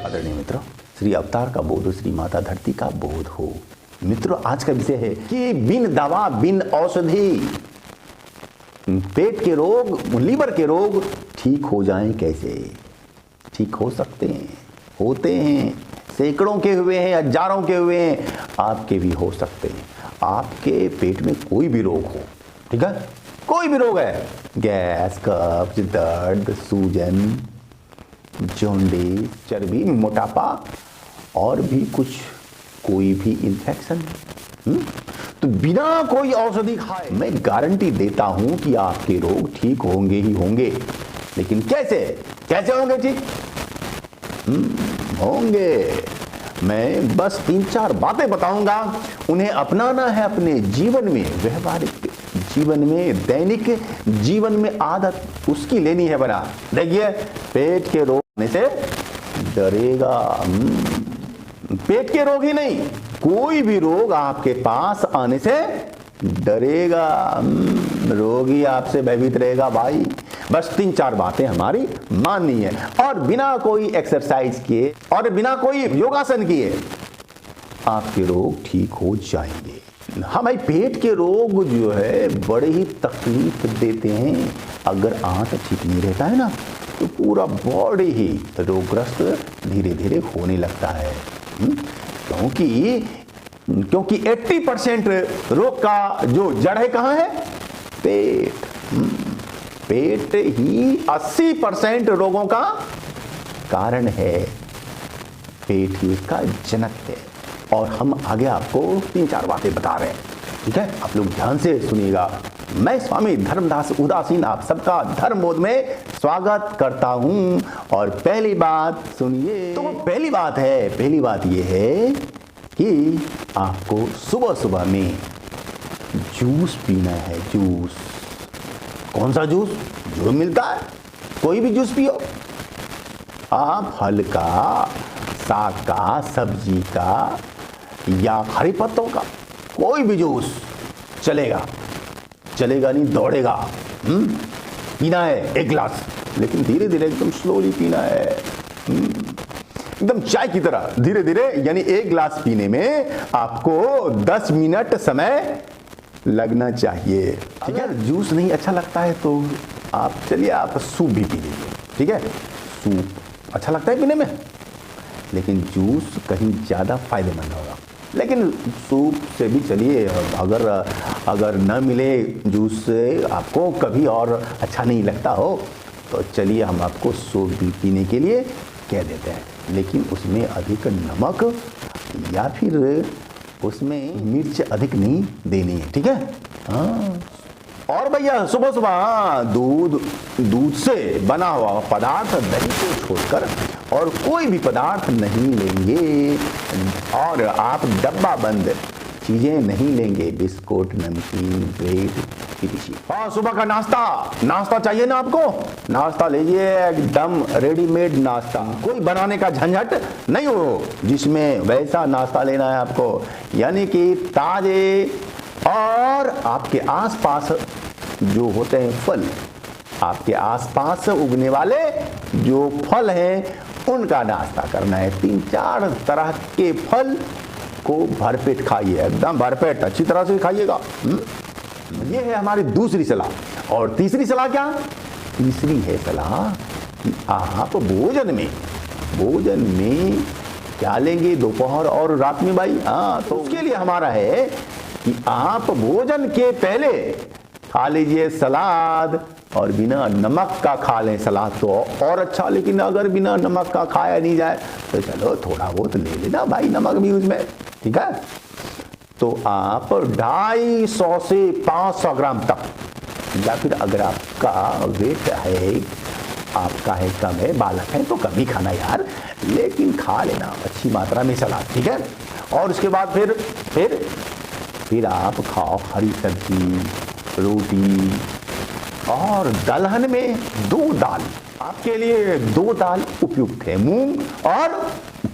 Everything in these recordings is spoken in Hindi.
आदरणीय मित्रों, श्री अवतार का बोध, श्री माता धरती का बोध हो। मित्रों, आज का विषय है कि बिन दवा बिन औषधि पेट के रोग, लीवर के रोग ठीक हो जाएं कैसे? ठीक हो सकते हैं, होते हैं, सैकड़ों के हुए हैं, हजारों के हुए हैं, आपके भी हो सकते हैं। आपके पेट में कोई भी रोग हो, ठीक है, कोई भी रोग है, गैस, कब्ज, दर्द, सूजन, जॉन्डिस, चर्बी, मोटापा और भी कुछ, कोई भी इन्फेक्शन, तो बिना कोई औषधि खाए मैं गारंटी देता हूं कि आपके रोग ठीक होंगे ही होंगे। लेकिन कैसे कैसे होंगे ठीक? होंगे। मैं बस 3-4 बातें बताऊंगा, उन्हें अपनाना है अपने जीवन में, व्यवहारिक जीवन में, दैनिक जीवन में आदत उसकी लेनी है बना। देखिए, पेट के रोग होने से डरेगा। पेट के रोग ही नहीं, कोई भी रोग आपके पास आने से डरेगा। रोगी आपसे भयभीत रहेगा भाई। बस 3-4 बातें हमारी माननी है, और बिना कोई एक्सरसाइज किए और बिना कोई योगासन किए आपके रोग ठीक हो जाएंगे। हमारे पेट के रोग जो है बड़े ही तकलीफ देते हैं। अगर आंत ठीक नहीं रहता है ना, तो पूरा बॉडी ही रोगग्रस्त धीरे धीरे होने लगता है। क्योंकि 80% रोग का जो जड़ है कहाँ है? पेट। पेट ही 80% रोगों का कारण है। पेट ही उसका जनक है। और हम आगे आपको 3-4 बातें बता रहे हैं, ठीक है? आप लोग ध्यान से सुनिएगा। मैं स्वामी धर्मदास उदासीन आप सबका धर्म बोध में स्वागत करता हूं। और पहली बात सुनिए, तो पहली बात यह है कि आपको सुबह सुबह में जूस पीना है। जूस, कौन सा जूस? जो मिलता है, कोई भी जूस पियो आप। फल का, साग का, सब्जी का या हरी पत्तों का, कोई भी जूस चलेगा। चलेगा नहीं, दौड़ेगा। पीना है 1 गिलास, लेकिन धीरे धीरे एकदम स्लोली पीना है, एकदम चाय की तरह धीरे धीरे। यानी 1 गिलास पीने में आपको 10 मिनट समय लगना चाहिए, ठीक है? जूस नहीं अच्छा लगता है तो आप चलिए आप सूप भी पी लीजिए, ठीक है? सूप अच्छा लगता है पीने में, लेकिन जूस कहीं ज़्यादा फायदेमंद होगा। लेकिन सूप से भी चलिए, अगर न मिले जूस से आपको कभी और अच्छा नहीं लगता हो, तो चलिए हम आपको सूप भी पीने के लिए कह देते हैं। लेकिन उसमें अधिक नमक या फिर उसमें मिर्च अधिक नहीं देनी है, ठीक है? हाँ। और भैया सुबह सुबह दूध से बना हुआ पदार्थ, दही को छोड़कर और कोई भी पदार्थ नहीं लेंगे। और आप डब्बा बंद चीजें नहीं लेंगे, बिस्कुट, नमकीन, ब्रेड, किसी। हाँ, सुबह का नाश्ता चाहिए ना आपको? नाश्ता लीजिए, एकदम रेडीमेड नाश्ता, कोई बनाने का झंझट नहीं हो, जिसमें वैसा नाश्ता लेना है आपको। यानी कि ताजे और आपके आसपास जो होते हैं फल, आपके आसपास उगने वाले जो फल हैं उनका नाश्ता करना है। 3-4 तरह के फल को भरपेट खाइए, एकदम भरपेट, अच्छी तरह से खाइएगा। ये है हमारी दूसरी सलाह। और तीसरी सलाह क्या? तीसरी है सलाह कि आप भोजन में क्या लेंगे दोपहर और रात में भाई? हाँ, तो उसके लिए हमारा है कि आप भोजन के पहले खा लीजिए सलाद, और बिना नमक का खा लें सलाद तो और अच्छा। लेकिन अगर बिना नमक का खाया नहीं जाए तो चलो थोड़ा बहुत ले लेना भाई, नमक भी उसमें, ठीक है? तो आप 250 से 500 ग्राम तक, या फिर अगर आपका वेट है, आपका है कम है, बालक है, तो कभी खाना यार, लेकिन खा लेना अच्छी मात्रा में सलाद, ठीक है? और उसके बाद फिर आप खाओ हरी सब्जी, रोटी, और दलहन में 2 दाल। आपके लिए 2 दाल उपयुक्त है, मूंग और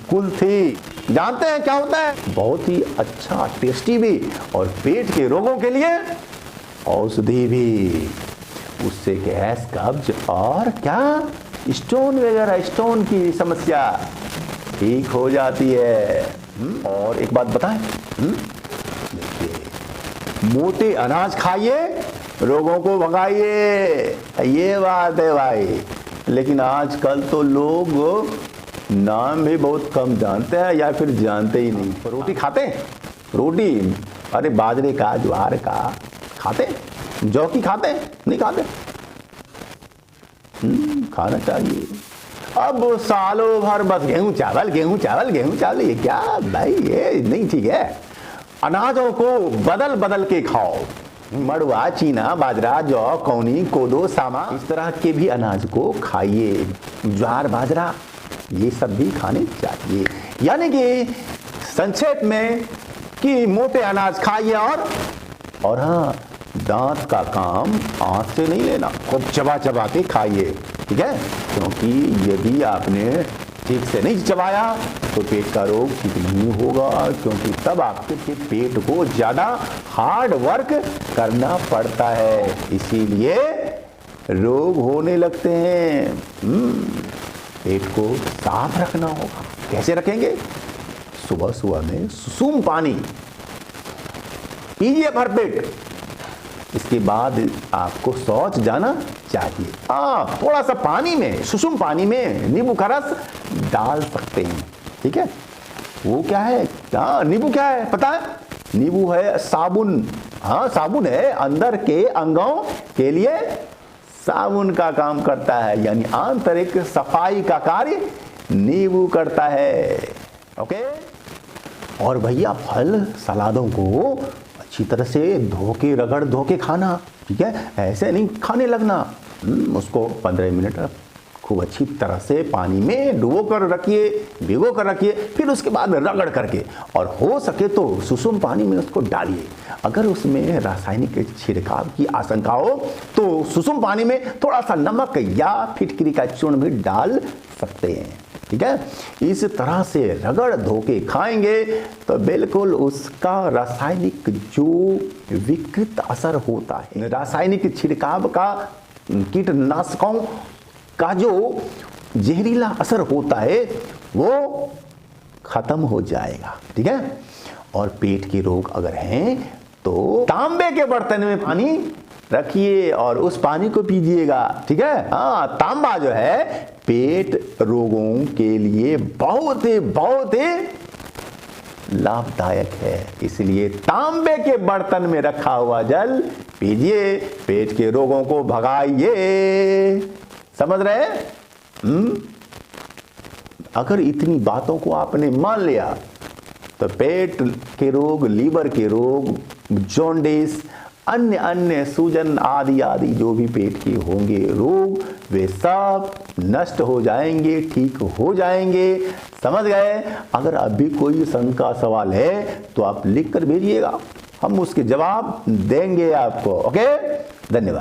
कुल्थी। जानते हैं क्या होता है? बहुत ही अच्छा, टेस्टी भी, और पेट के रोगों के लिए औषधि भी। उससे गैस, कब्ज और क्या स्टोन वगैरह, स्टोन की समस्या ठीक हो जाती है। और एक बात बताएं, देखिए, मोटे अनाज खाइए, रोगों को भगाइए, ये बात है भाई। लेकिन आजकल तो लोग नाम भी बहुत कम जानते हैं या फिर जानते ही नहीं। रोटी खाते हैं? रोटी, अरे बाजरे का, ज्वार का खाते, जौ की खाते, नहीं खाते? खाना चाहिए। अब सालों भर बस गेहूं चावल, गेहूं चावल, गेहूं चावल, ये क्या भाई, ये नहीं ठीक है। अनाजों को बदल बदल के खाओ। मड़ुआ, चीना, बाजरा, जौ, कौनी, कोदो, सामा, इस तरह के भी अनाज को खाइए। ज्वार, बाजरा, ये सब भी खाने चाहिए। यानी कि संक्षेप में कि मोटे अनाज खाइए और हाँ, दांत का काम आंख से नहीं लेना, खूब चबा चबा के खाइए, ठीक है? क्योंकि यदि आपने ठीक से नहीं चबाया तो पेट का रोग ठीक नहीं होगा, क्योंकि तब आपके पेट को ज़्यादा हार्ड वर्क करना पड़ता है, इसीलिए रोग होने लगते हैं। पेट को साफ रखना होगा। कैसे रखेंगे? सुबह सुबह में सुसुम पानी पीजिए भरपेट। इसके बाद आपको शौच जाना चाहिए। थोड़ा सा पानी में, सुसुम पानी में नींबू का रस डाल सकते हैं, ठीक है? वो क्या है? नींबू क्या है पता है? नींबू है साबुन। साबुन है, अंदर के अंगों के लिए साबुन का काम करता है, यानी आंतरिक सफाई का कार्य नींबू करता है। ओके? और भैया फल सलादों को अच्छी तरह से धो के, रगड़ धो के खाना, ठीक है? ऐसे नहीं खाने लगना। उसको 15 मिनट खूब अच्छी तरह से पानी में डुबो कर रखिए, भिगो कर रखिए, फिर उसके बाद रगड़ करके, और हो सके तो सुसुम पानी में उसको डालिए। अगर उसमें रासायनिक छिड़काव की आशंका हो तो सुसुम पानी में थोड़ा सा नमक या फिटकरी का चूर्ण भी डाल सकते हैं, ठीक है? इस तरह से रगड़ धो के खाएंगे तो बिल्कुल उसका रासायनिक जो विकृत असर होता है, रासायनिक छिड़काव का, कीटनाशकों का जो जहरीला असर होता है, वो खत्म हो जाएगा, ठीक है? और पेट के रोग अगर हैं तो तांबे के बर्तन में पानी रखिए और उस पानी को पीजिएगा, ठीक है? तांबा जो है पेट रोगों के लिए बहुत ही लाभदायक है, इसलिए तांबे के बर्तन में रखा हुआ जल पीजिए, पेट के रोगों को भगाइए। समझ रहे हैं? अगर इतनी बातों को आपने मान लिया तो पेट के रोग, लीवर के रोग, जॉन्डिस, अन्य सूजन आदि जो भी पेट के होंगे रोग, वे सब नष्ट हो जाएंगे, ठीक हो जाएंगे। समझ गए? अगर अभी कोई शंका सवाल है तो आप लिख कर भेजिएगा, हम उसके जवाब देंगे आपको। ओके, धन्यवाद।